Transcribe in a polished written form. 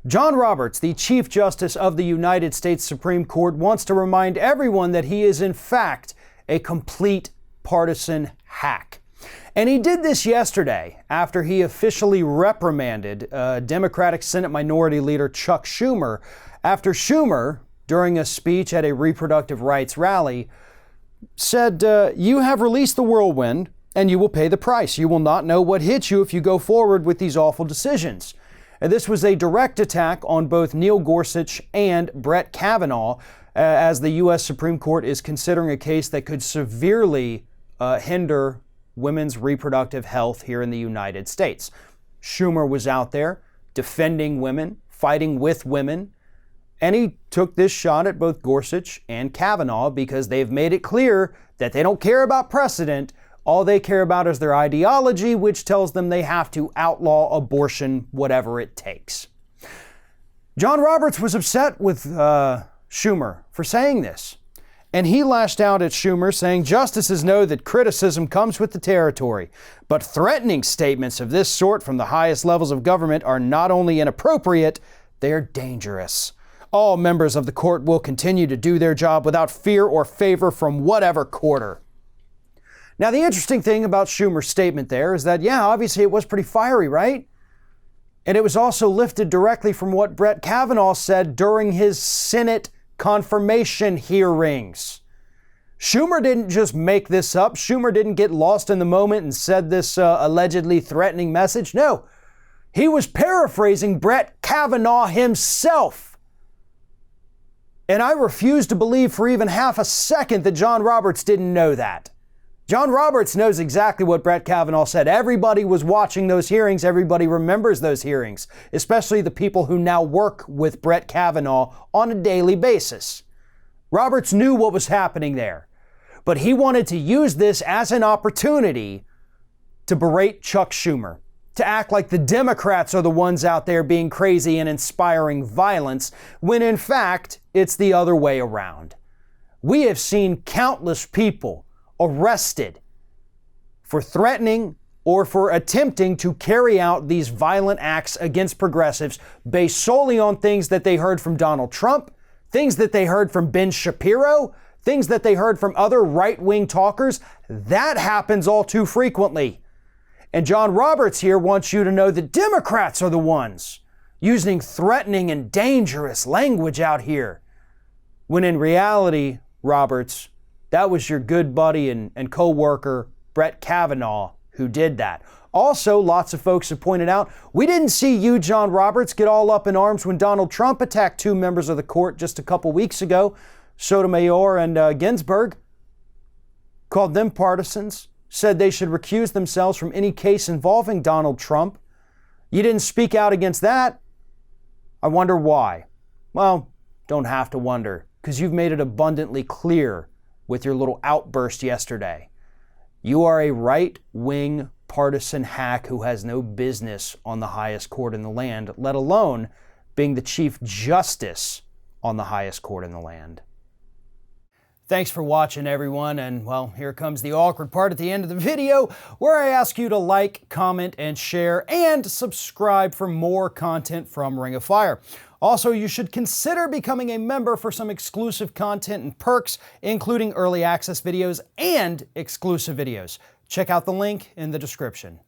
John Roberts, the Chief Justice of the United States Supreme Court, wants to remind everyone that he is in fact a complete partisan hack. And he did this yesterday after he officially reprimanded Democratic Senate Minority Leader Chuck Schumer after Schumer, during a speech at a reproductive rights rally, said, "You have released the whirlwind and you will pay the price. You will not know what hits you if you go forward with these awful decisions." And this was a direct attack on both Neil Gorsuch and Brett Kavanaugh, as the U.S. Supreme Court is considering a case that could severely hinder women's reproductive health here in the United States. Schumer was out there defending women, fighting with women, and he took this shot at both Gorsuch and Kavanaugh because they've made it clear that they don't care about precedent. All they care about is their ideology, which tells them they have to outlaw abortion, whatever it takes. John Roberts was upset with Schumer for saying this. And he lashed out at Schumer, saying, "Justices know that criticism comes with the territory, but threatening statements of this sort from the highest levels of government are not only inappropriate, they are dangerous. All members of the court will continue to do their job without fear or favor from whatever quarter." Now, the interesting thing about Schumer's statement there is that, yeah, obviously it was pretty fiery, right? And it was also lifted directly from what Brett Kavanaugh said during his Senate confirmation hearings. Schumer didn't just make this up. Schumer didn't get lost in the moment and said this allegedly threatening message. No, he was paraphrasing Brett Kavanaugh himself. And I refuse to believe for even half a second that John Roberts didn't know that. John Roberts knows exactly what Brett Kavanaugh said. Everybody was watching those hearings. Everybody remembers those hearings, especially the people who now work with Brett Kavanaugh on a daily basis. Roberts knew what was happening there, but he wanted to use this as an opportunity to berate Chuck Schumer, to act like the Democrats are the ones out there being crazy and inspiring violence, when in fact, it's the other way around. We have seen countless people arrested for threatening or for attempting to carry out these violent acts against progressives based solely on things that they heard from Donald Trump, things that they heard from Ben Shapiro, things that they heard from other right-wing talkers. That happens all too frequently. And John Roberts here wants you to know that Democrats are the ones using threatening and dangerous language out here, when in reality, Roberts, that was your good buddy and co-worker, Brett Kavanaugh, who did that. Also, lots of folks have pointed out, we didn't see you, John Roberts, get all up in arms when Donald Trump attacked two members of the court just a couple weeks ago, Sotomayor and Ginsburg, called them partisans, said they should recuse themselves from any case involving Donald Trump. You didn't speak out against that. I wonder why. Well, don't have to wonder, because you've made it abundantly clear with your little outburst yesterday. You are a right-wing partisan hack who has no business on the highest court in the land, let alone being the Chief Justice on the highest court in the land. Thanks for watching, everyone, and well, here comes the awkward part at the end of the video where I ask you to like, comment, and share, and subscribe for more content from Ring of Fire. Also, you should consider becoming a member for some exclusive content and perks, including early access videos and exclusive videos. Check out the link in the description.